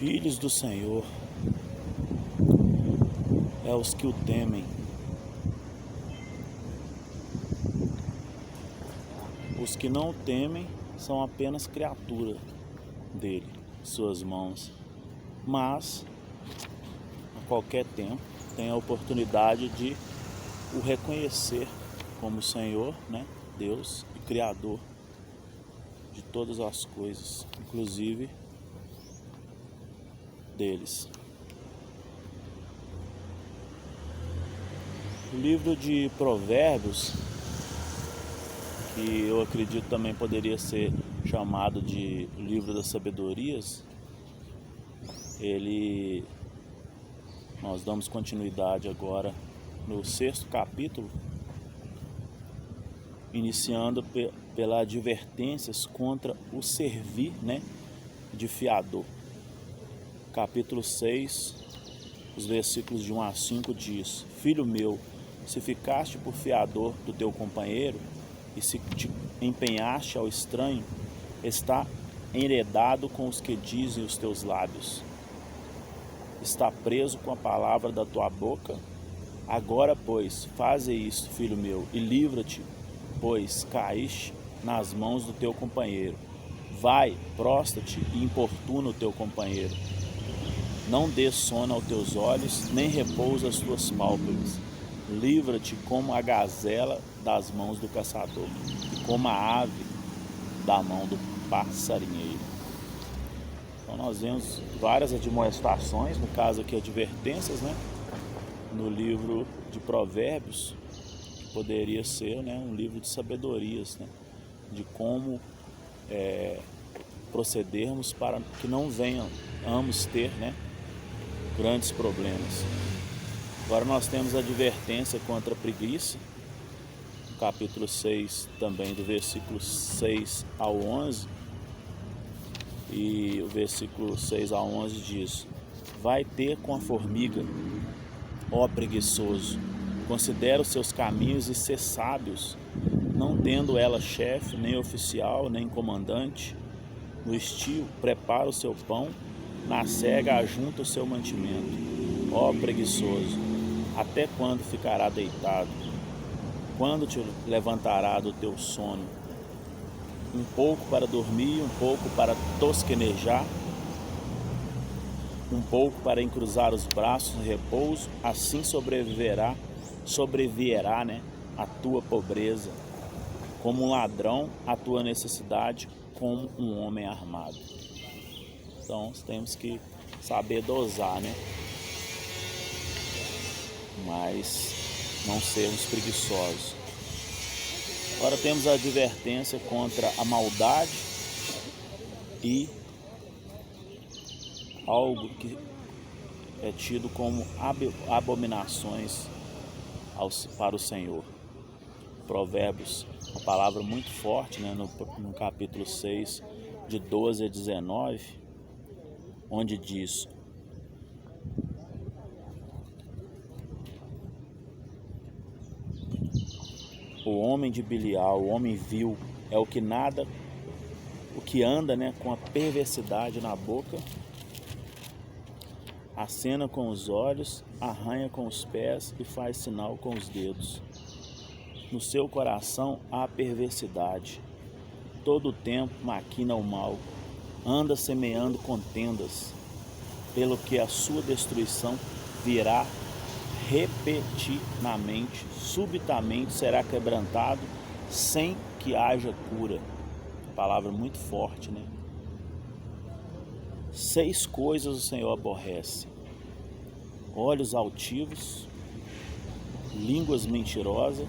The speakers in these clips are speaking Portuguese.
Filhos do Senhor é os que o temem. Os que não o temem são apenas criatura dele, suas mãos. Mas, a qualquer tempo, tem a oportunidade de o reconhecer como Senhor, né? Deus e Criador de todas as coisas, inclusive deles. O livro de Provérbios, que eu acredito também poderia ser chamado de livro das sabedorias, nós damos continuidade agora no 6º capítulo, iniciando pelas advertências contra o servir, né, de fiador. Capítulo 6, os versículos de 1 a 5 diz: Filho meu, se ficaste por fiador do teu companheiro, e se te empenhaste ao estranho, está enredado com os que dizem os teus lábios. Está preso com a palavra da tua boca. Agora, pois, faze isto, filho meu, e livra-te, pois caíste nas mãos do teu companheiro. Vai, prostra-te e importuna o teu companheiro. Não dê sono aos teus olhos, nem repousa as tuas pálpebras. Livra-te como a gazela das mãos do caçador, e como a ave da mão do passarinheiro. Então nós vemos várias admoestações, no caso aqui advertências, né? No livro de Provérbios, que poderia ser, né, um livro de sabedorias, né? De como procedermos para que não venhamos ter, né, grandes problemas. Agora nós temos a advertência contra a preguiça, no capítulo 6 também, do versículo 6 ao 11, e o versículo 6 ao 11 diz: Vai ter com a formiga, ó preguiçoso, considera os seus caminhos e sê sábios, não tendo ela chefe, nem oficial, nem comandante. No estio prepara o seu pão, na cega ajunta o seu mantimento. Ó preguiçoso, até quando ficará deitado? Quando te levantará do teu sono? Um pouco para dormir, um pouco para tosquenejar, um pouco para encruzar os braços em repouso, assim sobreviverá, né, a tua pobreza, como um ladrão a tua necessidade, como um homem armado. Então temos que saber dosar, né? Mas não sermos preguiçosos. Agora temos a advertência contra a maldade e algo que é tido como abominações para o Senhor. Provérbios, uma palavra muito forte, né, no capítulo 6, de 12 a 19, onde diz: O homem de Bilial, o homem vil, é o que anda, né, com a perversidade na boca, acena com os olhos, arranha com os pés e faz sinal com os dedos. No seu coração há perversidade, todo o tempo maquina o mal, anda semeando contendas, pelo que a sua destruição virá repentinamente, subitamente será quebrantado, sem que haja cura. Palavra muito forte, né? 6 coisas o Senhor aborrece: olhos altivos, línguas mentirosas,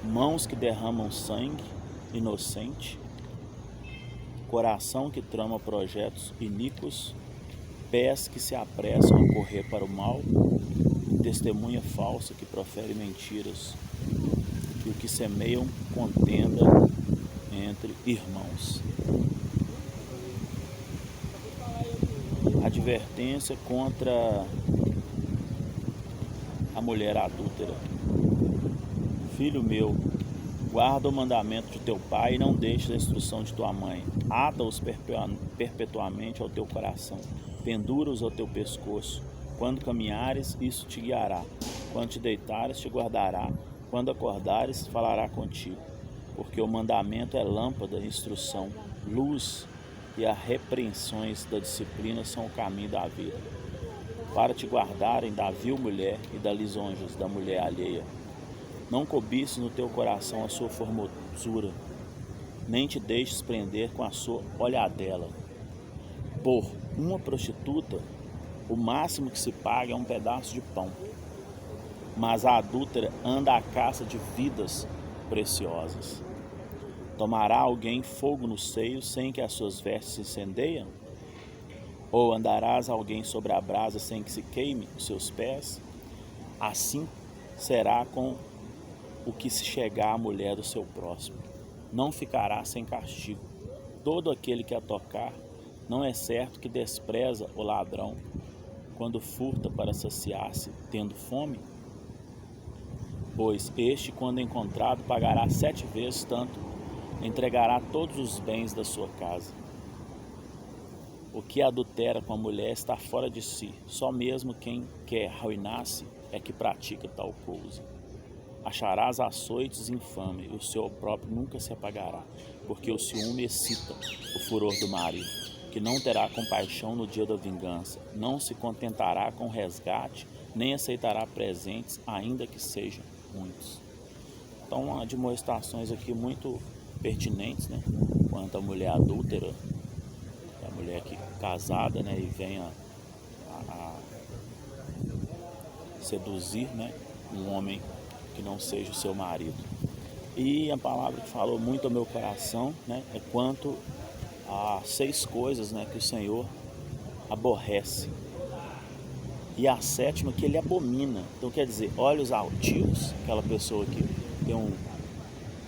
mãos que derramam sangue inocente, coração que trama projetos iníquos, pés que se apressam a correr para o mal, testemunha falsa que profere mentiras, e o que semeiam contenda entre irmãos. Advertência contra a mulher adúltera. Filho meu, guarda o mandamento de teu pai e não deixes a instrução de tua mãe. Ata-os perpetuamente ao teu coração. pendura-os ao teu pescoço. Quando caminhares, isso te guiará. Quando te deitares, te guardará. Quando acordares, falará contigo. Porque o mandamento é lâmpada, instrução, luz, e as repreensões da disciplina são o caminho da vida, para te guardarem da vil mulher e das lisonjas da mulher alheia. Não cobices no teu coração a sua formosura, nem te deixes prender com a sua olhadela. Por uma prostituta, o máximo que se paga é um pedaço de pão, mas a adúltera anda à caça de vidas preciosas. Tomará alguém fogo no seio sem que as suas vestes se incendeiam? Ou andarás alguém sobre a brasa sem que se queime os seus pés? Assim será com o que se chegar à mulher do seu próximo. Não ficará sem castigo. Todo aquele que a tocar, não é certo que despreza o ladrão quando furta para saciar-se, tendo fome? Pois este, quando encontrado, pagará 7 vezes tanto, entregará todos os bens da sua casa. O que adultera com a mulher está fora de si, só mesmo quem quer arruinar-se é que pratica tal coisa. Acharás açoites infame, e o seu próprio nunca se apagará, porque o ciúme excita o furor do marido, que não terá compaixão no dia da vingança, não se contentará com resgate, nem aceitará presentes, ainda que sejam muitos. Então, há admoestações aqui muito pertinentes, né, quanto à mulher adúltera, a mulher que casada, né, e vem a seduzir, né, um homem que não seja o seu marido. E a palavra que falou muito ao meu coração, né, é quanto a 6 coisas, né, que o Senhor aborrece. E a 7ª que ele abomina. Então quer dizer, olhos altivos, aquela pessoa que tem um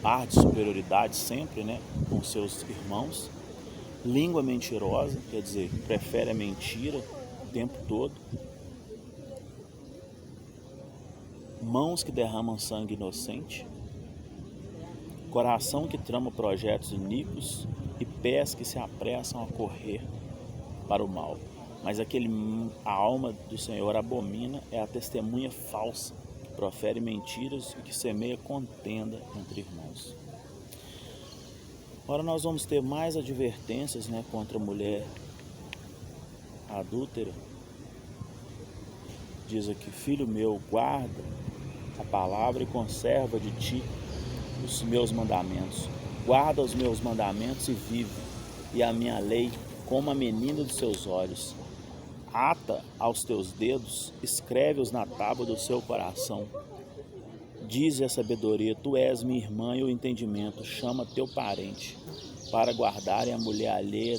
ar de superioridade sempre, né, com seus irmãos. Língua mentirosa, quer dizer, prefere a mentira o tempo todo. Mãos que derramam sangue inocente. Coração que trama projetos iníquos e pés que se apressam a correr para o mal. Mas a alma do Senhor abomina é a testemunha falsa, que profere mentiras e que semeia contenda entre irmãos. Agora nós vamos ter mais advertências, né, contra a mulher adúltera. Diz aqui: filho meu, guarda a palavra e conserva de ti os meus mandamentos. Guarda os meus mandamentos e vive, e a minha lei como a menina dos seus olhos. Ata aos teus dedos, escreve-os na tábua do seu coração. Dize a sabedoria: tu és minha irmã, e o entendimento chama teu parente, para guardarem a mulher alheia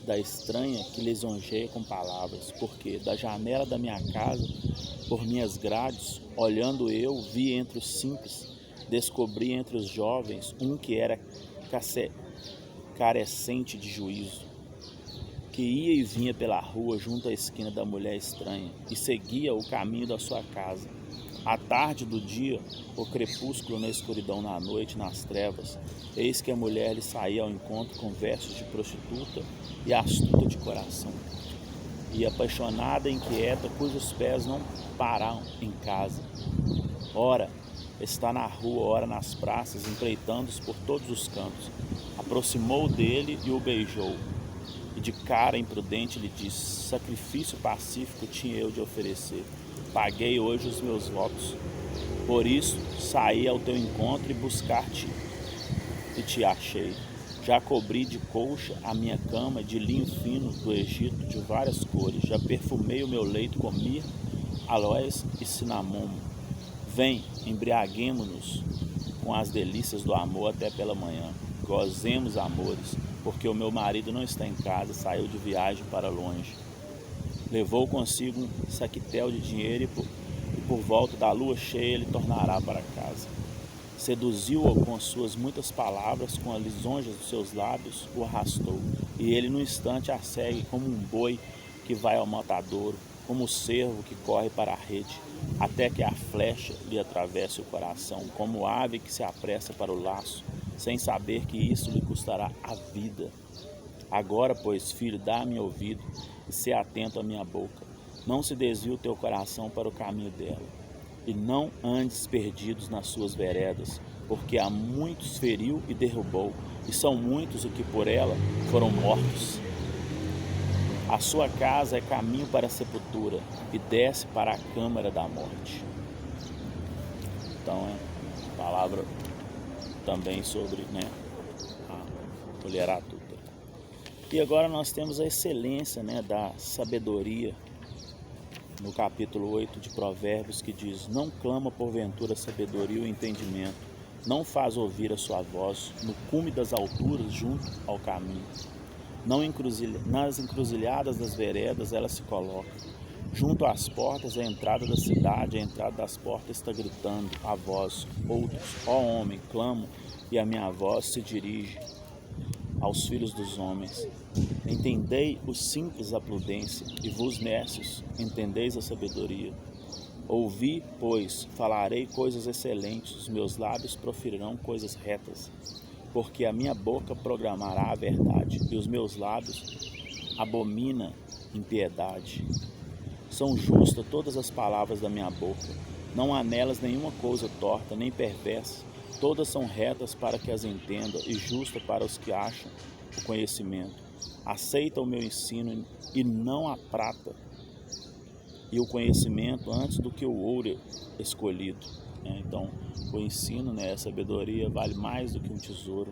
da estranha que lisonjeia com palavras. Porque da janela da minha casa, por minhas grades, olhando eu, vi entre os simples, descobri entre os jovens um que era carecente de juízo, que ia e vinha pela rua junto à esquina da mulher estranha, e seguia o caminho da sua casa. À tarde do dia, o crepúsculo na escuridão, na noite, nas trevas, eis que a mulher lhe saía ao encontro com vestes de prostituta e astuta de coração. E apaixonada e inquieta, cujos pés não param em casa. Ora está na rua, ora nas praças, empreitando-os por todos os cantos. Aproximou dele e o beijou. E de cara imprudente lhe disse: sacrifício pacífico tinha eu de oferecer. Paguei hoje os meus votos. Por isso saí ao teu encontro e buscar-te, e te achei. Já cobri de colcha a minha cama de linho fino do Egito, de várias cores. Já perfumei o meu leito com mirra, aloés e cinamomo. Vem, embriaguemo-nos com as delícias do amor até pela manhã. Gozemos, amores, porque o meu marido não está em casa, saiu de viagem para longe. Levou consigo um saquitel de dinheiro e por volta da lua cheia ele tornará para casa. Seduziu-o com suas muitas palavras, com as lisonjas dos seus lábios o arrastou. E ele no instante a segue como um boi que vai ao matadouro, como o cervo que corre para a rede, até que a flecha lhe atravesse o coração, como ave que se apressa para o laço, sem saber que isso lhe custará a vida. Agora, pois, filho, dá-me ouvido, e sê atento à minha boca. Não se desvie o teu coração para o caminho dela, e não andes perdidos nas suas veredas, porque há muitos feriu e derrubou, e são muitos os que por ela foram mortos. A sua casa é caminho para a sepultura, e desce para a câmara da morte. Então, é palavra também sobre, a mulher adulta. E agora nós temos a excelência, da sabedoria, no capítulo 8 de Provérbios, que diz: não clama porventura a sabedoria ou entendimento, não faz ouvir a sua voz no cume das alturas junto ao caminho. Nas encruzilhadas das veredas ela se coloca, junto às portas, a entrada da cidade, a entrada das portas está gritando a voz. Outros: ó homem, clamo, e a minha voz se dirige aos filhos dos homens. Entendei os simples a prudência, e vos nécios entendeis a sabedoria. Ouvi, pois, falarei coisas excelentes, os meus lábios proferirão coisas retas, porque a minha boca proclamará a verdade, e os meus lábios abomina impiedade. São justas todas as palavras da minha boca, não há nelas nenhuma coisa torta, nem perversa. Todas são retas para que as entenda, e justa para os que acham o conhecimento. Aceita o meu ensino e não a prata, e o conhecimento antes do que o ouro escolhido. Então, o ensino, a sabedoria vale mais do que um tesouro.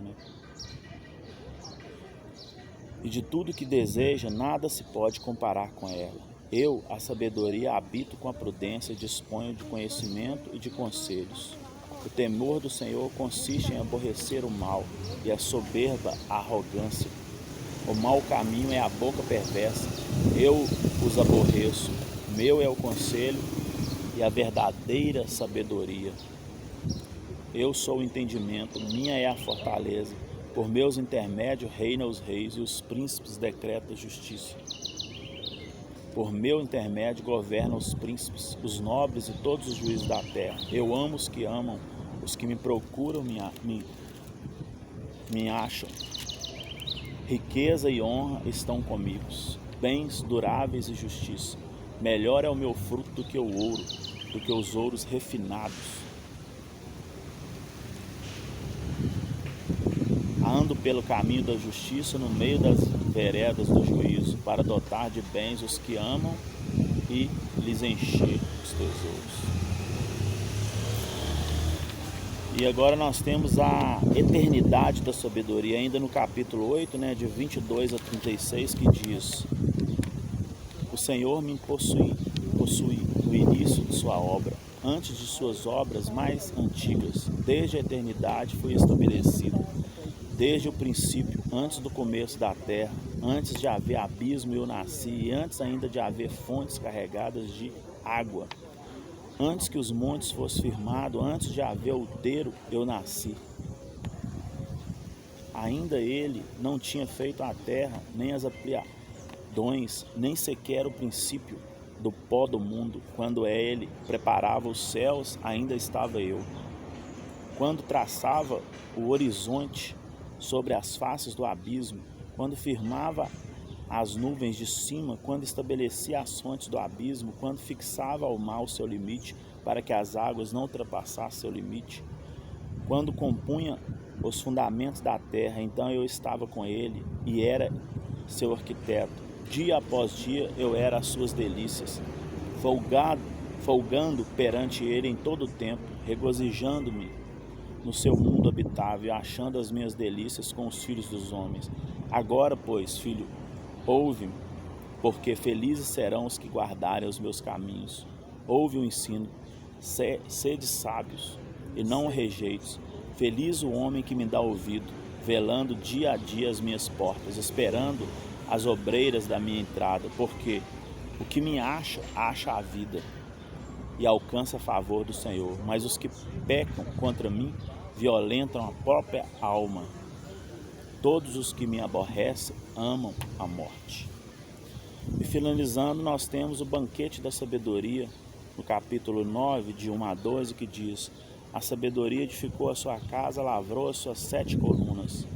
E de tudo que deseja, nada se pode comparar com ela. Eu, a sabedoria, habito com a prudência, disponho de conhecimento e de conselhos. O temor do Senhor consiste em aborrecer o mal, e a soberba a arrogância. O mau caminho é a boca perversa, eu os aborreço. Meu é o conselho e a verdadeira sabedoria. Eu sou o entendimento, minha é a fortaleza. Por meus intermédios reinam os reis, e os príncipes decretam justiça. Por meu intermédio governam os príncipes, os nobres e todos os juízes da terra. Eu amo os que amam, os que me procuram me acham. Riqueza e honra estão comigo, bens duráveis e justiça. Melhor é o meu fruto do que o ouro, do que os ouros refinados. Ando pelo caminho da justiça, no meio das veredas do juízo, para dotar de bens os que amam e lhes encher os tesouros. E agora nós temos a eternidade da sabedoria, ainda no capítulo 8, de 22 a 36, que diz: o Senhor me possui no início de sua obra, antes de suas obras mais antigas. Desde a eternidade fui estabelecido, desde o princípio, antes do começo da terra, antes de haver abismo eu nasci, e antes ainda de haver fontes carregadas de água. Antes que os montes fossem firmados, antes de haver outeiro, eu nasci. Ainda ele não tinha feito a terra, nem as ampliações, nem sequer o princípio do pó do mundo. Quando ele preparava os céus, ainda estava eu. Quando traçava o horizonte sobre as faces do abismo, quando firmava as nuvens de cima, quando estabelecia as fontes do abismo, quando fixava ao mar o seu limite, para que as águas não ultrapassassem seu limite, quando compunha os fundamentos da terra, então eu estava com ele e era seu arquiteto. Dia após dia eu era as suas delícias, folgando perante ele em todo o tempo, regozijando-me no seu mundo habitável, achando as minhas delícias com os filhos dos homens. Agora, pois, filho, ouve-me, porque felizes serão os que guardarem os meus caminhos. Ouve o ensino, sede sábios, e não o rejeites. Feliz o homem que me dá ouvido, velando dia a dia as minhas portas, esperando as obreiras da minha entrada, porque o que me acha a vida, e alcança a favor do Senhor. Mas os que pecam contra mim violentam a própria alma. Todos os que me aborrecem amam a morte. E finalizando, nós temos o banquete da sabedoria, no capítulo 9, de 1 a 12, que diz: a sabedoria edificou a sua casa, lavrou as suas 7 colunas,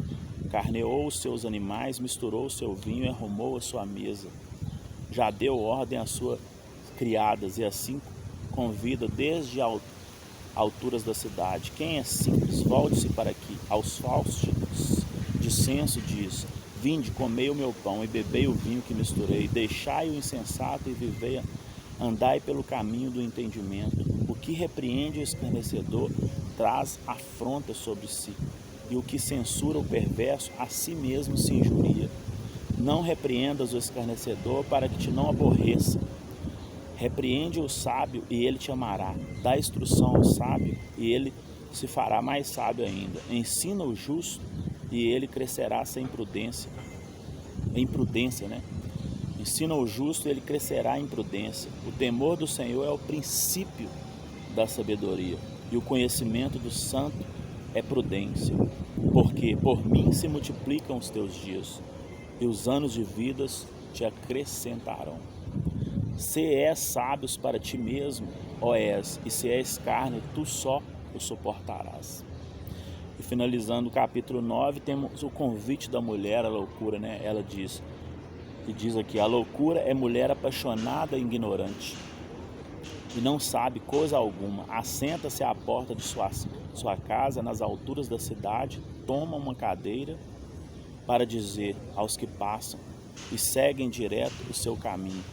carneou os seus animais, misturou o seu vinho e arrumou a sua mesa. já deu ordem às suas criadas e assim convida desde alturas da cidade. Quem é simples, volte-se para aqui. Aos falsos de senso diz: vinde, comei o meu pão e bebei o vinho que misturei. Deixai o insensato e vivei, andai pelo caminho do entendimento. O que repreende o escarnecedor traz afronta sobre si, e o que censura o perverso a si mesmo se injuria. Não repreendas o escarnecedor para que te não aborreça. Repreende o sábio e ele te amará. Dá instrução ao sábio e ele se fará mais sábio ainda. Ensina o justo e ele crescerá sem prudência. Em prudência, né? Ensina o justo e ele crescerá em prudência. O temor do Senhor é o princípio da sabedoria e o conhecimento do santo é prudência. Porque por mim se multiplicam os teus dias e os anos de vidas te acrescentarão. Se és sábios para ti mesmo, ó és, e se és carne, tu só o suportarás. E finalizando o capítulo 9, temos o convite da mulher à loucura, né? Ela diz aqui: a loucura é mulher apaixonada e ignorante, e não sabe coisa alguma. Assenta-se à porta de sua casa, nas alturas da cidade, toma uma cadeira para dizer aos que passam, e seguem direto o seu caminho.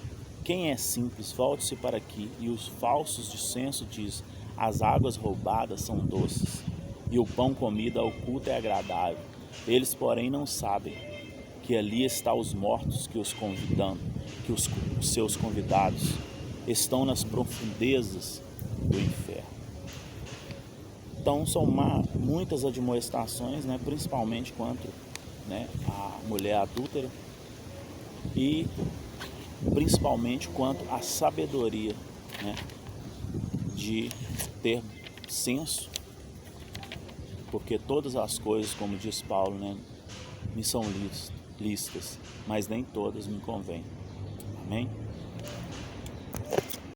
Quem é simples, volte-se para aqui. E os falsos de senso diz: as águas roubadas são doces, e o pão comido ao culto é agradável. Eles, porém, não sabem que ali estão os mortos que os seus convidados estão nas profundezas do inferno. Então são muitas admoestações, né, principalmente contra, né, a mulher adúltera e principalmente quanto à sabedoria, né, de ter senso, porque todas as coisas, como diz Paulo, né, me são lícitas, mas nem todas me convêm. Amém?